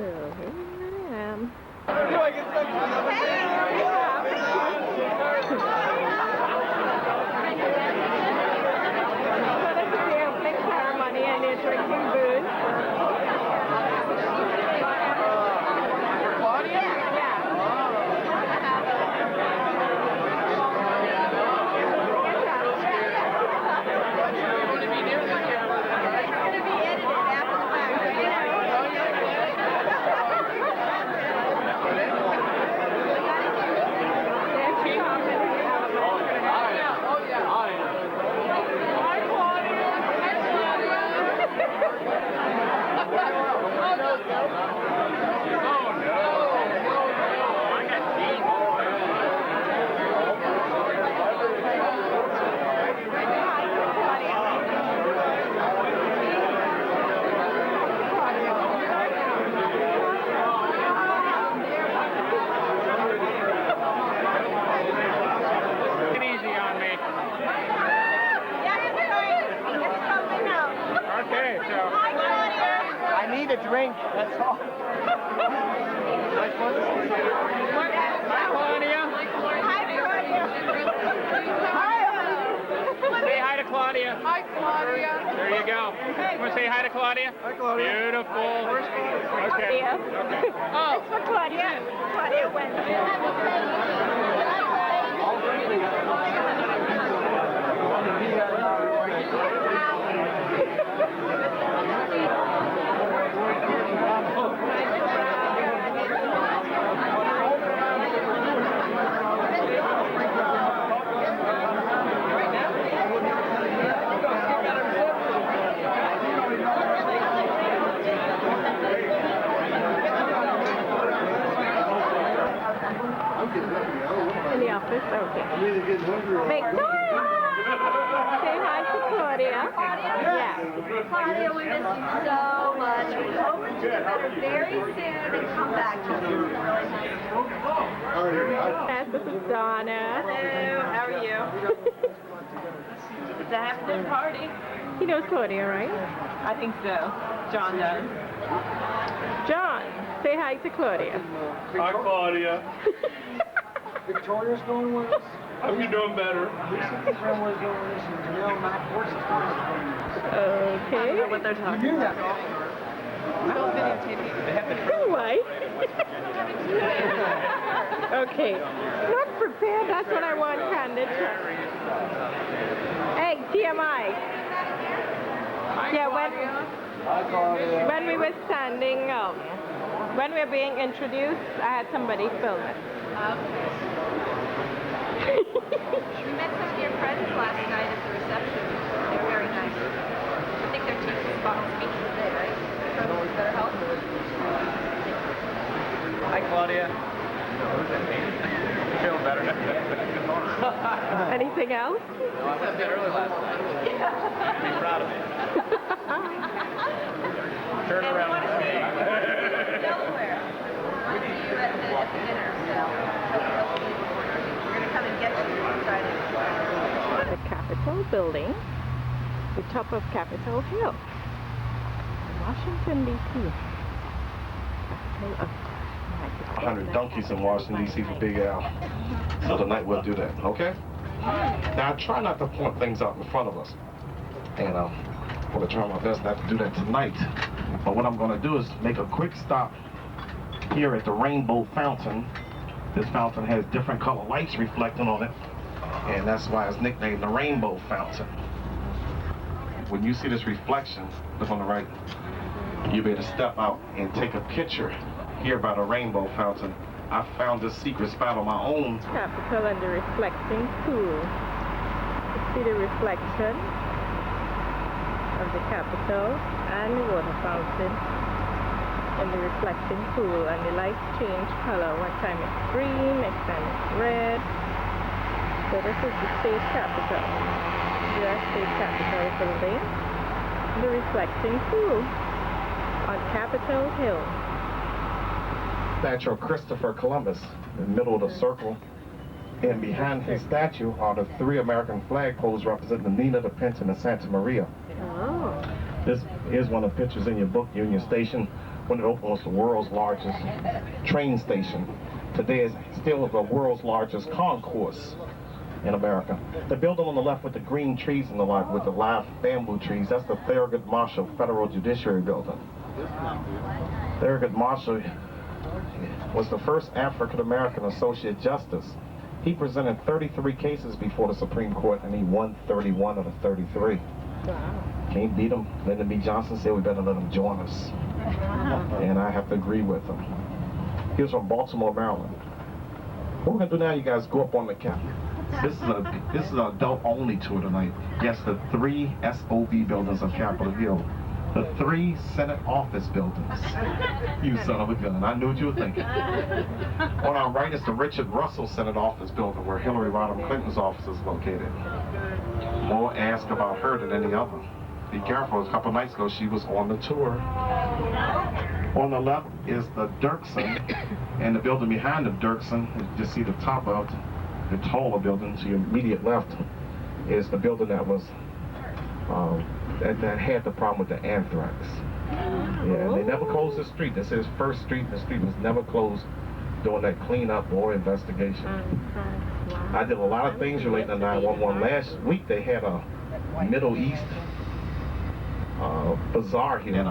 So here I am. So this is the opening ceremony and they're drinking booze. Drink, that's all. Hi, Claudia. Hi, Claudia. Say hi to Claudia. Hi, Claudia. There you go. You want to say hi to Claudia? Hi, Claudia. Beautiful. Okay. Okay. Oh, it's for Claudia. Claudia went. In the office? Okay. Victoria! Say hi to Claudia. Yeah. Claudia, we miss you so much. We hope that you get better very soon and come back to us. It's really nice. Yes, this is Donna. Hello, how are you? It's a happening party. He knows Claudia, right? I think so. John does. John, say hi to Claudia. Hi, Claudia. Victoria's going with us. Hope you're doing better. Okay. I don't know what they're talking about. I don't videotape you. Why? Okay. Not prepared. That's what I want, Candid. Hey, TMI. Yeah, when we were standing, when we were being introduced, I had somebody film it. We met some of your friends last night at the reception. They were very nice. I think they're teaching spot speech today, right? Better health. Hi, Claudia. Feeling better now? Anything else? No, I went to bed early last night. Be proud of me. Turn around and see. Delaware. We'll see you at the dinner, so we're going to come and get you. Excited. The Capitol building, the top of Capitol Hill, Washington, D.C. Capital of 100 donkeys in Washington, D.C. for Big Al. So tonight we'll do that, okay? Now I try not to point things out in front of us. And I'm going to try my best not to do that tonight. But what I'm going to do is make a quick stop here at the Rainbow Fountain. This fountain has different color lights reflecting on it. And that's why it's nicknamed the Rainbow Fountain. When you see this reflection, look on the right, you'll be able to step out and take a picture here by the Rainbow Fountain. I found this secret spot on my own. Capitol and the reflecting pool. You see the reflection of the Capitol and the water fountain in the reflecting pool, and the lights change color. One time it's green, next time it's red. So this is the state capitol, U.S. State Capitol building, the reflecting pool on Capitol Hill. Statue of Christopher Columbus in the middle of the circle. And behind his statue are the 3 American flagpoles representing the Nina, the Pinta, and the Santa Maria. Oh. This is one of the pictures in your book, Union Station. when it opened, was the world's largest train station. Today it's still the world's largest concourse in America. The building on the left with the green trees in the light, with the live bamboo trees, that's the Thurgood Marshall Federal Judiciary building. Thurgood Marshall was the first African-American associate justice. He presented 33 cases before the Supreme Court, and he won 31 of the 33. Wow. Can't beat him. Lyndon B. Johnson said we better let him join us. And I have to agree with him. He was from Baltimore, Maryland. What we're gonna do now, you guys go up on the cap. This is an adult-only tour tonight. Yes, the 3 SOB buildings of Capitol Hill. The 3 Senate office buildings. You son of a gun. I knew what you were thinking. On our right is the Richard Russell Senate office building, where Hillary Rodham Clinton's office is located. More ask about her than any other. Be careful, a couple nights ago she was on the tour. On the left is the Dirksen, and the building behind the Dirksen, you just see the top of the taller building. To your immediate left is the building that was that had the problem with the anthrax. Yeah, and they never closed the street. This is First Street. The street was never closed during that cleanup or investigation. I did a lot of things related to 911. Last week they had a Middle East bazaar here. And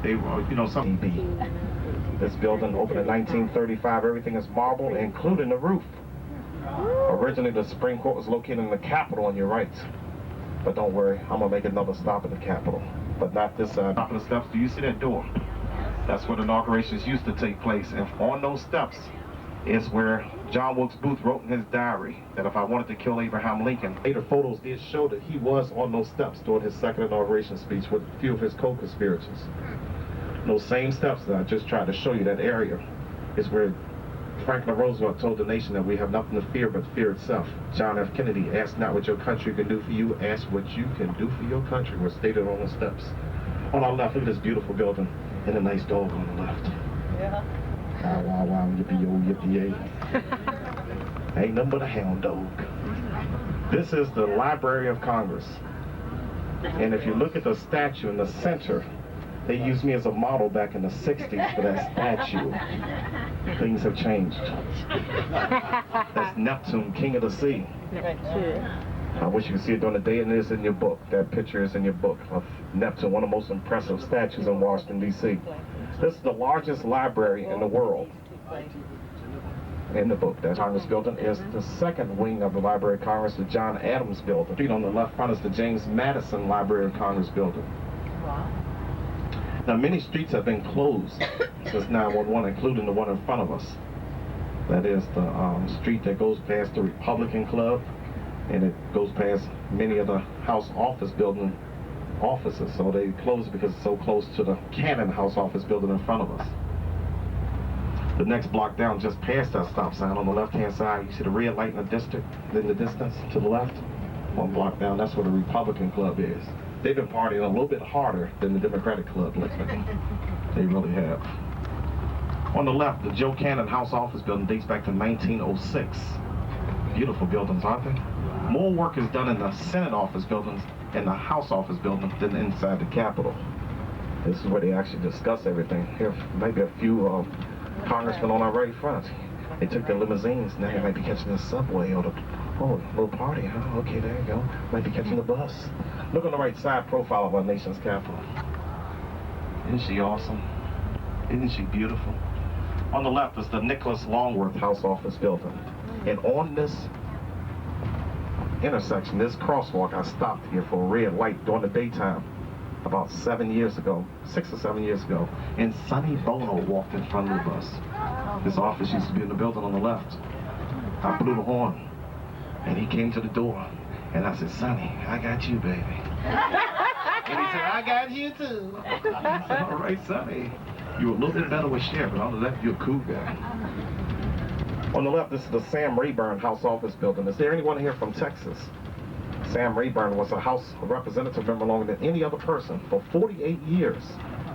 they were, you know, some This building opened in 1935. Everything is marble, including the roof. Originally, the Supreme Court was located in the Capitol on your right. But don't worry, I'm gonna make another stop at the Capitol. But not this side. Top of the steps, do you see that door? That's where the inaugurations used to take place. And on those steps is where John Wilkes Booth wrote in his diary that if I wanted to kill Abraham Lincoln. Later photos did show that he was on those steps during his second inauguration speech with a few of his co-conspirators. Those same steps that I just tried to show you, that area, is where Franklin Roosevelt told the nation that we have nothing to fear but fear itself. John F. Kennedy, ask not what your country can do for you, ask what you can do for your country, was stated on the steps. On our left, look at this beautiful building and a nice dog on the left. Yeah. Wow, wow, wow, yippee-yo, yippee-yay. Ain't nothing but a hound dog. This is the Library of Congress. And if you look at the statue in the center, they used me as a model back in the 60s for that statue. Things have changed. That's Neptune, king of the sea. Neptune. I wish you could see it during the day, and it is in your book. That picture is in your book of Neptune, one of the most impressive statues in Washington, D.C. This is the largest library in the world. In the book, that Congress building is the second wing of the Library of Congress, the John Adams building. Street on the left front is the James Madison Library of Congress building. Wow. Now, many streets have been closed since 911, including the one in front of us. That is the street that goes past the Republican Club, and it goes past many of the House office building offices. So they closed because it's so close to the Cannon House office building in front of us. The next block down, just past that stop sign on the left-hand side, you see the red light in the distance to the left. One block down, that's where the Republican Club is. They've been partying a little bit harder than the Democratic Club lately. They really have. On the left, the Joe Cannon House office building dates back to 1906. Beautiful buildings, aren't they? More work is done in the Senate office buildings and the House office building than inside the Capitol. This is where they actually discuss everything. Here, maybe a few congressmen on our right front. They took their limousines. Now they might be catching the subway or the little party, huh? Okay, there you go. Might be catching the bus. Look on the right side profile of our nation's capital. Isn't she awesome? Isn't she beautiful? On the left is the Nicholas Longworth House office building. And on this intersection, this crosswalk, I stopped here for a red light during the daytime about 7 years ago, 6 or 7 years ago, and Sonny Bono walked in front of the bus. His office used to be in the building on the left. I blew the horn, and he came to the door, and I said, Sonny, I got you, baby. And he said, I got you too. I said, all right, Sonny. You're a little bit better with Cher, but on the left, you're a cool guy. On the left, this is the Sam Rayburn House office building. Is there anyone here from Texas? Sam Rayburn was a House representative member longer than any other person. For 48 years,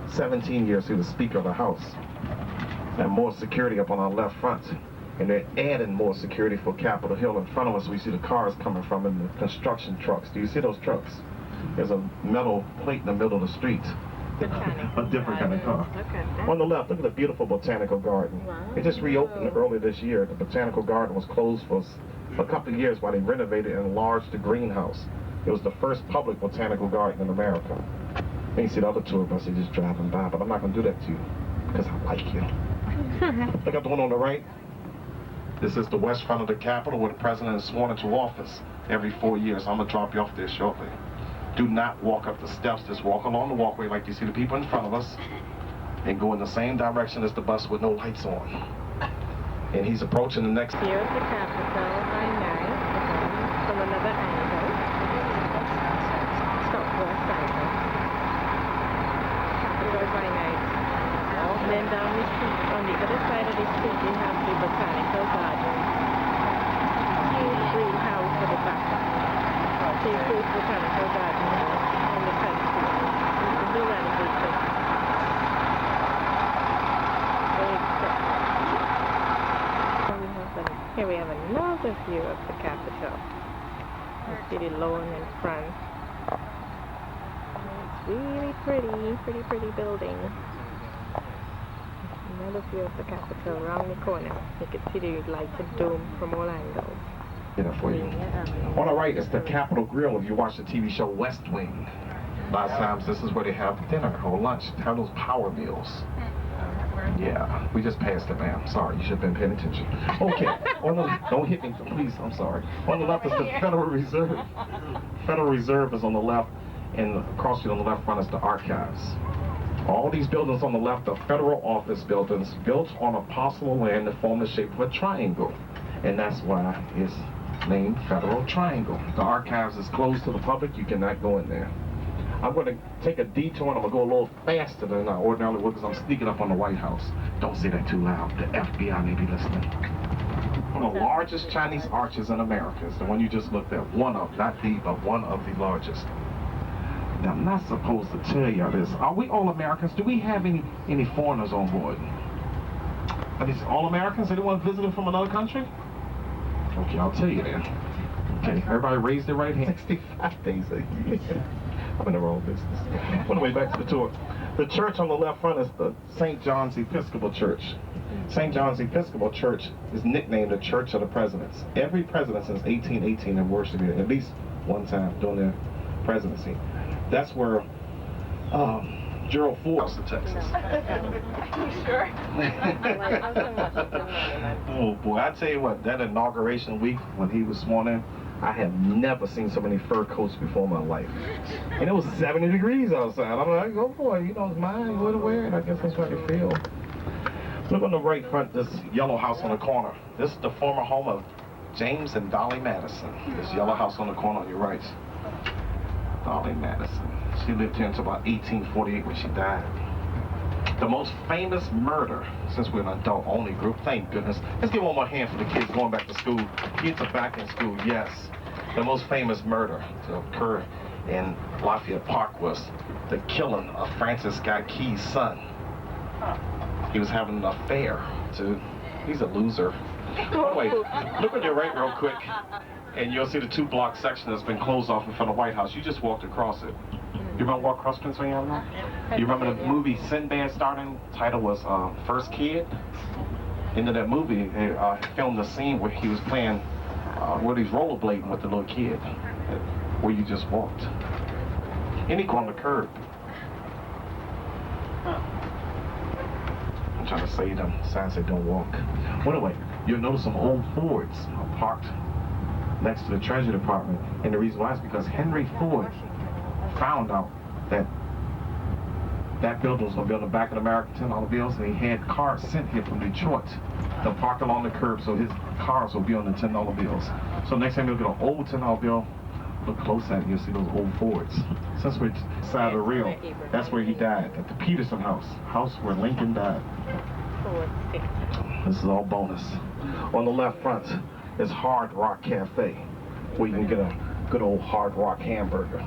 17 years, he was Speaker of the House. And more security up on our left front. And they're adding more security for Capitol Hill. In front of us, we see the cars coming from and the construction trucks. Do you see those trucks? There's a metal plate in the middle of the street. Botanical A different kind of car. Okay. On the left, look at the beautiful Botanical Garden. Wow. It just reopened earlier this year. The Botanical Garden was closed for a couple of years while they renovated and enlarged the greenhouse. It was the first public botanical garden in America. And you see the other tour buses just driving by, but I'm not going to do that to you because I like you. Look at the one on the right. This is the west front of the Capitol where the president is sworn into office every 4 years. I'm going to drop you off there shortly. Do not walk up the steps. Just walk along the walkway like you see the people in front of us and go in the same direction as the bus with no lights on. And he's approaching the next... Here's the Capitol by night, from another angle. Southwest angle. Capitol by night. And then down the street, on the other side of the street, we have the Botanical Garden. Huge greenhouse for the back. Take place Botanical Garden on the country. This is the renovation. Very exciting. Here we have another view of the Capitol. You see the lawn in front. It's really pretty building. Another view of the Capitol around the corner. You can see the lighted dome from all angles. For you. On the right is the Capitol Grill if you watch the TV show West Wing. A lot of times this is where they have dinner or lunch. They have those power meals. Yeah, we just passed it, ma'am. Sorry, you should have been paying attention. Okay, don't hit me, please, I'm sorry. On the left is the Federal Reserve. Federal Reserve is on the left, and across the street on the left front is the archives. All these buildings on the left are federal office buildings built on a parcel of land that form the shape of a triangle. And that's why it's named Federal Triangle. The archives is closed to the public. You cannot go in there. I'm going to take a detour and I'm going to go a little faster than I ordinarily would because I'm sneaking up on the White House. Don't say that too loud. The FBI may be listening. One of the largest Chinese arches in America is the one you just looked at. One of, not the, but one of the largest. Now, I'm not supposed to tell y'all this. Are we all Americans? Do we have any foreigners on board? Are these all Americans? Anyone visiting from another country? Okay, I'll tell you then. Okay, everybody raise their right hand. 65 days a year. I'm in the wrong business. On the way back to the tour. The church on the left front is the St. John's Episcopal Church. St. John's Episcopal Church is nicknamed the Church of the Presidents. Every president since 1818 have worshipped here at least one time during their presidency. That's where Gerald Ford was in Texas. Sure. Oh boy, I tell you what, that inauguration week when he was sworn in, I have never seen so many fur coats before in my life. And it was 70 degrees outside. I'm like, oh boy, you know, it's mine, go to wear it. I guess that's what I feel. Look on the right front, this yellow house on the corner. This is the former home of James and Dolly Madison. This yellow house on the corner on your right. Dolly Madison. She lived here until about 1848 when she died. The most famous murder, since we're an adult-only group, thank goodness. Let's give one more hand for the kids going back to school. Kids are back in school, yes. The most famous murder to occur in Lafayette Park was the killing of Francis Scott Key's son. He was having an affair, too. He's a loser. Wait, look on your right real quick, and you'll see the two-block section that's been closed off in front of the White House. You just walked across it. You remember Walk Across Pennsylvania Avenue? You remember the movie Sinbad starting? Title was First Kid. Into that movie, they filmed the scene where he was playing, where he's rollerblading with the little kid, where you just walked. And he go on the curb. I'm trying to say them signs say don't walk. Well, anyway, you'll notice some old Fords are parked next to the Treasury Department, and the reason why is because Henry Ford found out that that building was going to be on the back of the American $10 bills, and he had cars sent here from Detroit to park along the curb so his cars will be on the $10 bills. So next time you'll get an old $10 bill, look close at it, you'll see those old Fords. Since we're side of the rail, that's where he died, at the Peterson house where Lincoln died. This is all bonus. On the left front is Hard Rock Cafe, where you can get a good old Hard Rock hamburger.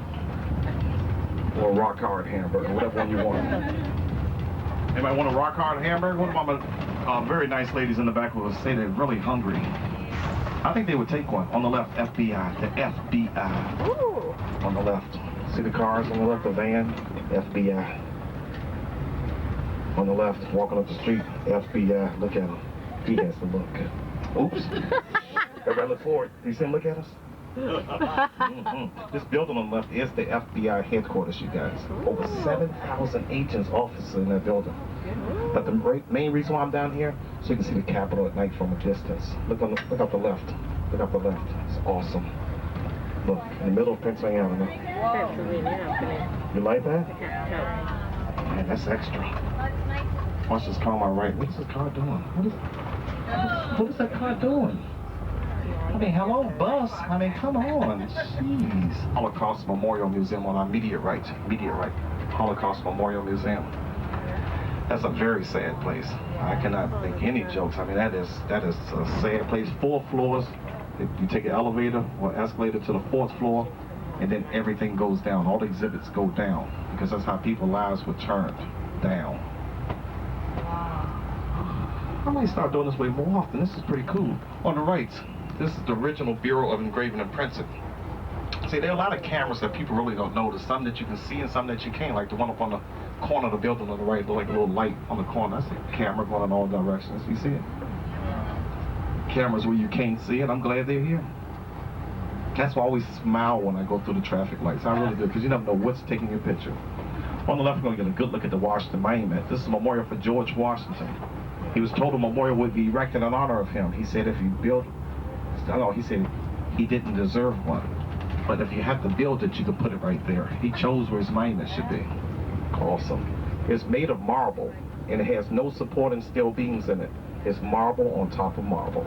Or a rock hard hamburger, whatever one you want. Anybody want a rock hard hamburger? One of my very nice ladies in the back will say they're really hungry. I think they would take one. On the left, FBI, the FBI. Ooh. On the left. See the cars on the left, the van? FBI. On the left, walking up the street, FBI, look at him. He has to look. Oops. Everybody look forward. Do you see him look at us? This building on the left is the FBI headquarters, you guys. Over 7,000 agents, officers in that building. But the main reason why I'm down here, so you can see the Capitol at night from a distance. Look up the left. Look up the left. It's awesome. Look, in the middle of Pennsylvania Avenue. You like that? Man, that's extra. Watch this car on my right. What is this car doing? What is that car doing? I mean, hello, bus. I mean, come on. Jeez. Holocaust Memorial Museum on our immediate right. Holocaust Memorial Museum. That's a very sad place. I cannot make any jokes. I mean, that is a sad place. 4 floors. You take an elevator or escalator to the 4th floor, and then everything goes down. All the exhibits go down because that's how people's lives were turned down. I might start doing this way more often. This is pretty cool. On the right, this is the original Bureau of Engraving and Printing. See, there are a lot of cameras that people really don't know. There's some that you can see and some that you can't. Like the one up on the corner of the building on the right, like a little light on the corner. That's a camera going in all directions. You see it? Cameras where you can't see it. I'm glad they're here. That's why I always smile when I go through the traffic lights. I really do, because you never know what's taking your picture. On the left, we're going to get a good look at the Washington Monument. This is a memorial for George Washington. He was told a memorial would be erected in honor of him. He said if you build, he said he didn't deserve one. But if you have to build it, you can put it right there. He chose where his monument should be. Awesome. It's made of marble, and it has no supporting steel beams in it. It's marble on top of marble.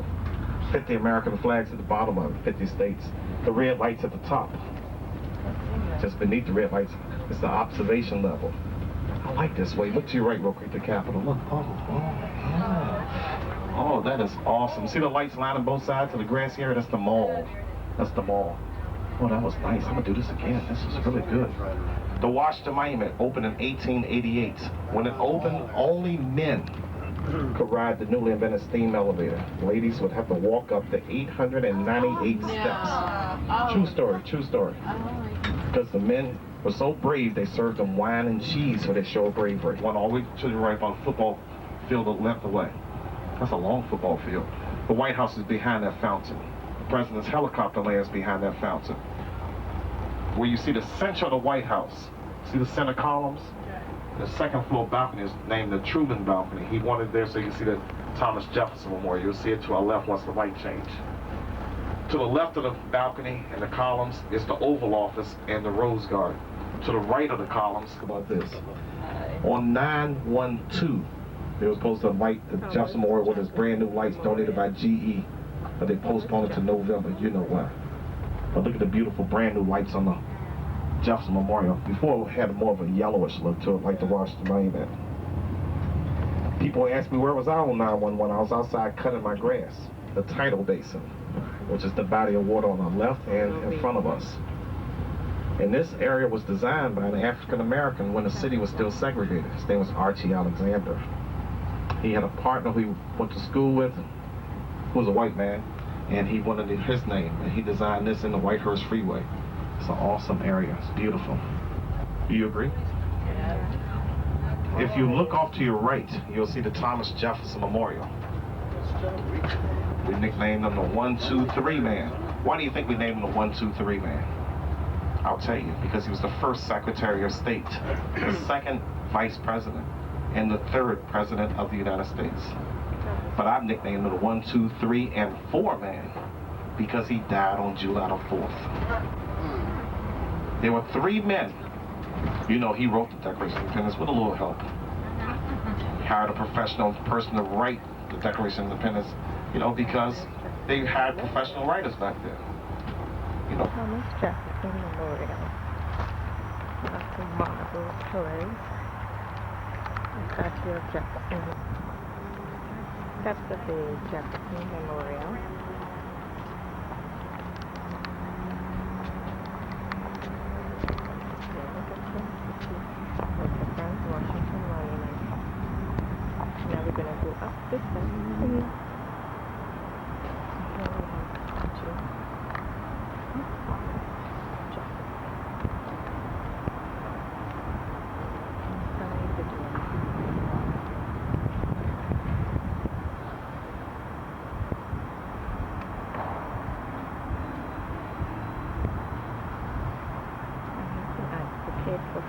50 American flags at the bottom of it, 50 states. The red lights at the top. Just beneath the red lights, it's the observation level. I like this way. Look to your right real quick, the Capitol. Look, yeah. Oh, that is awesome. See the lights lining both sides of the grassy area? That's the mall. That's the mall. Oh, that was nice. I'm gonna do this again. This is really good. The Washington Monument opened in 1888. When it opened, only men could ride the newly invented steam elevator. Ladies would have to walk up the 898 steps. True story, true story. Because the men were so brave, they served them wine and cheese for their show of bravery. One all the way to the right on the football field left away. That's a long football field. The White House is behind that fountain. The president's helicopter lands behind that fountain. Where you see the center of the White House, see the center columns? The second floor balcony is named the Truman balcony. He wanted there so you can see the Thomas Jefferson Memorial. You'll see it to our left once the light change. To the left of the balcony and the columns is the Oval Office and the Rose Garden. To the right of the columns, how about this? On 9/12, they were supposed to light the Jefferson Memorial with his brand new lights donated by GE, but they postponed it to November. You know why. But look at the beautiful brand new lights on the Jefferson Memorial. Before it had more of a yellowish look to it, like the Washington Monument. People asked me where was I on 9/11. I was outside cutting my grass. The Tidal Basin, which is the body of water on our left and in front of us. And this area was designed by an African American when the city was still segregated. His name was Archie Alexander. He had a partner who he went to school with, who was a white man, and he wanted his name, and he designed this in the Whitehurst Freeway. It's an awesome area. It's beautiful. Do you agree? If you look off to your right, you'll see the Thomas Jefferson Memorial. We nicknamed him the 1-2-3 man. Why do you think we named him the 1-2-3 man? I'll tell you, because he was the first Secretary of State, the second Vice President, and the third President of the United States. But I've nicknamed him the 1-2-3 and 4 man because he died on July the 4th. There were 3 men. You know, he wrote the Declaration of Independence with a little help. He hired a professional person to write the Declaration of Independence, you know, because they had professional writers back then. You know. Thomas Jefferson Memorial. Lots of marble pillars. The statue of Jefferson. Steps of the Jefferson Memorial. Washington Monument. Now we're gonna go up this side.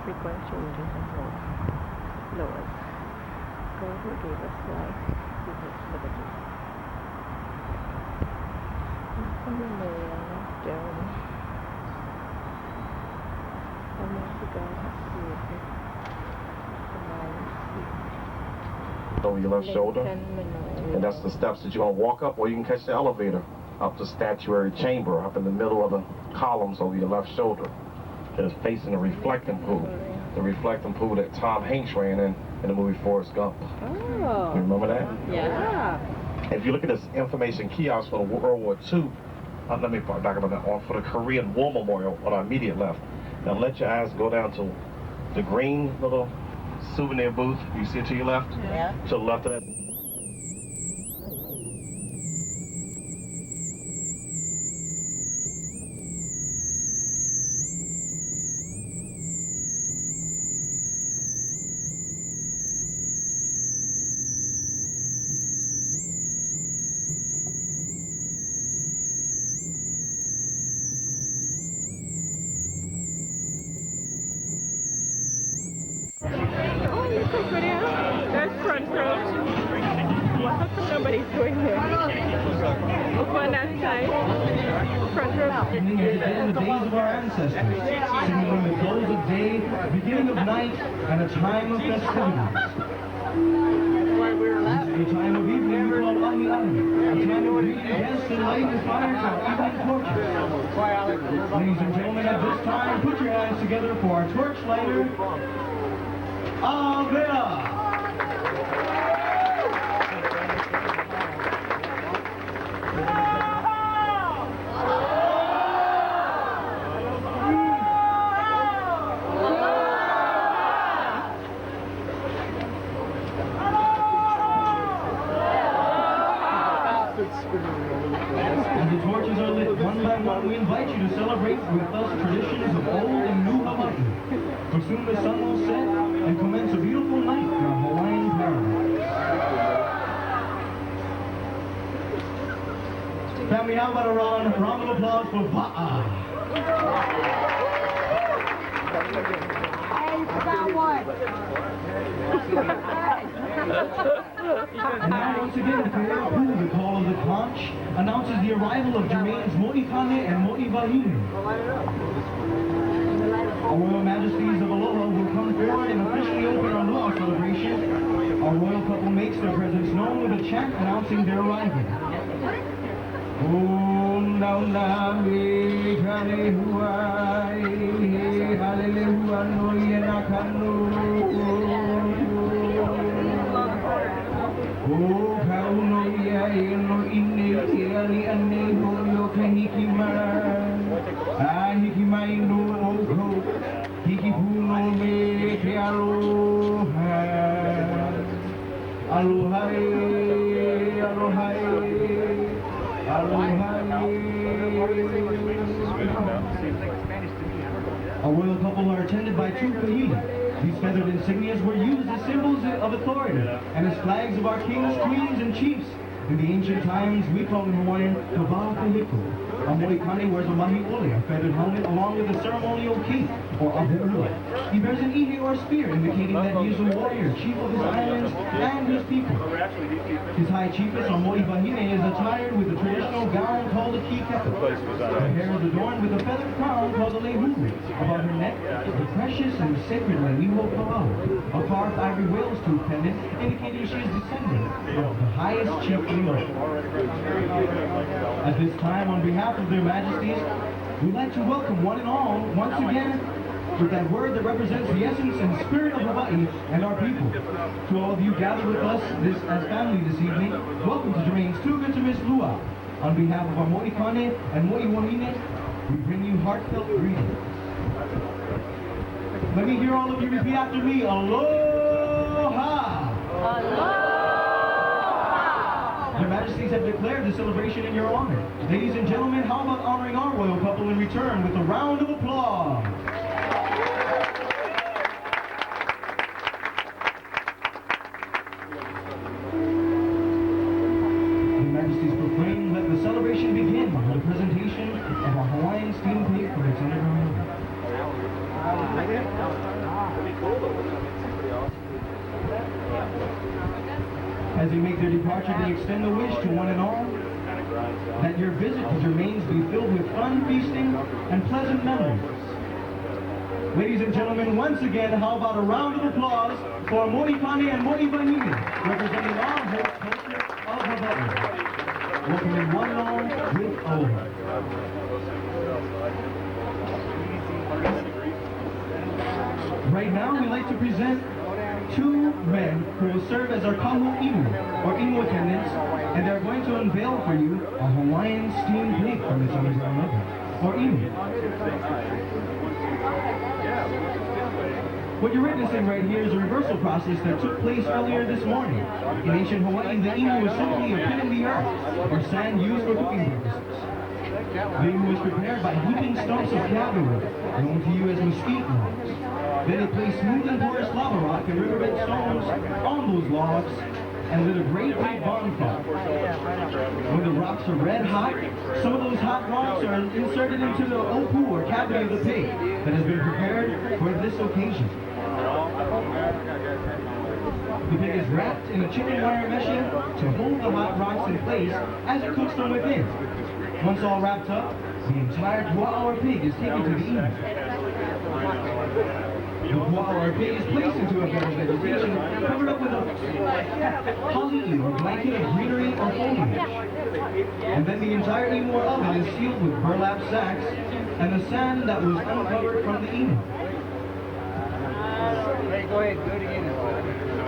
frequent changes in laws. God who gave us life, give us liberty. From the Lord down. Almighty God has created the mind, Over your left shoulder. And that's the steps that you're going to walk up, or you can catch the elevator up the statuary chamber, up in the middle of the columns over your left shoulder. That is facing the reflecting pool. The reflecting pool that Tom Hanks ran in the movie Forrest Gump. Oh. You remember that? Yeah. If you look at this information kiosk for the World War II, let me back up on that one, for the Korean War Memorial on our immediate left. Now let your eyes go down to the green little souvenir booth. You see it to your left? Yeah. To the left of that. There's front row. What how come nobody's going here? Over on that side. Front row. In the days of our ancestors, signaling the close of day, beginning of night, and a time of festivities. A time of evening we call Ahi Ahi, a time of greeting guests and lighting the fires of evening torches. Ladies and gentlemen, at this time, put your hands together for our torch lighter, Avila. As the torches are lit one by one, we invite you to celebrate with us traditions of old and new Hawaii. For soon the sun will set and commence a beautiful night in our Hawaiian paradise. Family, how about a round of applause for Ba'a? And now once again, the call of the conch announces the arrival of Jermaine's Mo'ikane and Mo'ivahine. Our Royal Majesties of Aloha will come forward and officially open our Luau celebration. Our royal couple makes their presence known with a chant announcing their arrival. Om Nauna me kane huai, hallelujah no yenakanu. O kauno ia no ine ani ane ho yo kahikima. Ahikimai no oko, hikipuno me ke aloha. Aloha, aloha. Our royal couple are attended by two kahina. These feathered insignias were used as symbols of authority and as flags of our kings, queens, and chiefs. In the ancient times, we called in Hawaiian Kawao Kahiko. A Mo'ikane wears a mahi ole, a feathered helmet, along with a ceremonial key, or ahu'ula. He bears an ihe or spear, indicating that he is a warrior, chief of his islands and his people. His high chiefess, or Mo'ivahine, is attired with a traditional gown called a kikepa. Her hair is adorned with a feathered crown called a lehuhu. About her neck, the precious and sacred Leliho Kawao, a carved ivory whale's tooth pendant, indicating she is descendant of the highest chief in the earth. At this time, on behalf of their majesties, we'd like to welcome one and all, once again, with that word that represents the essence and spirit of Hawaii and our people. To all of you gathered with us as family this evening, welcome to Jermaine's Thurgood to Miss Luau. On behalf of our Mo'ikane and Mo'iwahine, we bring you heartfelt greetings. Let me hear all of you repeat after me. Aloha! Aloha! Your Majesties have declared the celebration in your honor. Ladies and gentlemen, how about honoring our royal couple in return with a round of applause? Your Majesties proclaim, let the celebration begin with the presentation of our Hawaiian steam plate for its underground. As they make their departure, they extend a wish to one and all that your visit to Germain's be filled with fun, feasting, and pleasant memories. Ladies and gentlemen, once again, how about a round of applause for Morikani and Moribahini, representing Longworth culture of Hawaii. Welcoming one and all with aloha. Right now, we'd like to present two men who will serve as our kahu imu, or imu attendants, and they're going to unveil for you a Hawaiian steamed pig from its underground level, or imu. What you're witnessing right here is a reversal process that took place earlier this morning. In ancient Hawaii, the imu was simply a pit in the earth, or sand used for cooking purposes. The imu was prepared by heaping stumps of kabi wood, known to you as mesquite logs. Then they placed smooth and porous lava rock and riverbed stones on those logs and lit a great big bonfire. When the rocks are red hot, some of those hot rocks are inserted into the opu, or cavity of the pig, that has been prepared for this occasion. The pig is wrapped in a chicken wire meshing to hold the hot rocks in place as it cooks from within. Once all wrapped up, the entire pua'awa pig is taken to the imu. The pua'awa pig is placed into a bed of vegetation covered up with a hali'i, or blanket of greenery or foliage. And then the entire imu or oven is sealed with burlap sacks and the sand that was uncovered from the imu.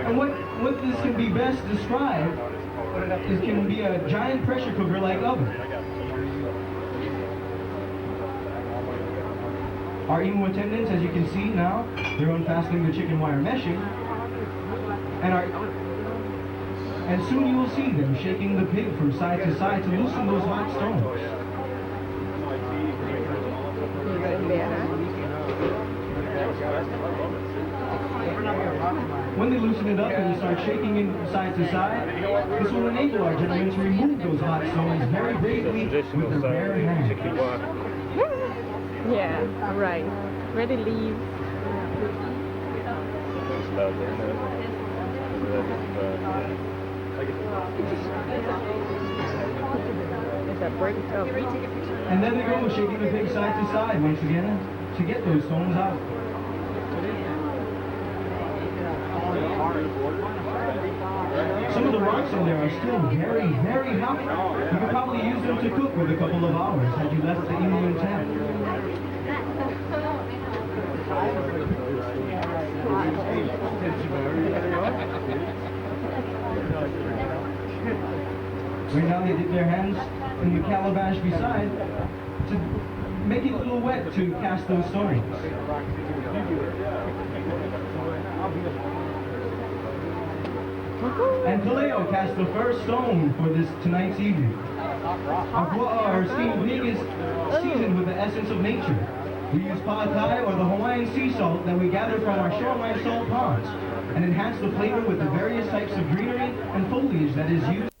And what this can be best described is can be a giant pressure cooker like oven. Our imu attendants, as you can see now, they're unfastening the chicken wire meshing, and soon you will see them shaking the pig from side to side to loosen those hot stones. When they loosen it up and you start shaking it side to side, this will enable our gentlemen to remove those hot stones very bravely with their bare hands. Yeah, right. Where they leave. It's a break up. And then they go, shaking the pig side to side once again to get those stones out. Some of the rocks in there are still very, very hot. You could probably use them to cook with a couple of hours had you left the imu intact. Right now they dip their hands in the calabash beside to make it a little wet to cast those stones. And Kaleo cast the first stone for this tonight's evening. Our steamed pig is seasoned with the essence of nature. We use pa'akai, or the Hawaiian sea salt that we gather from our shoreline salt ponds, and enhance the flavor with the various types of greenery and foliage that is used.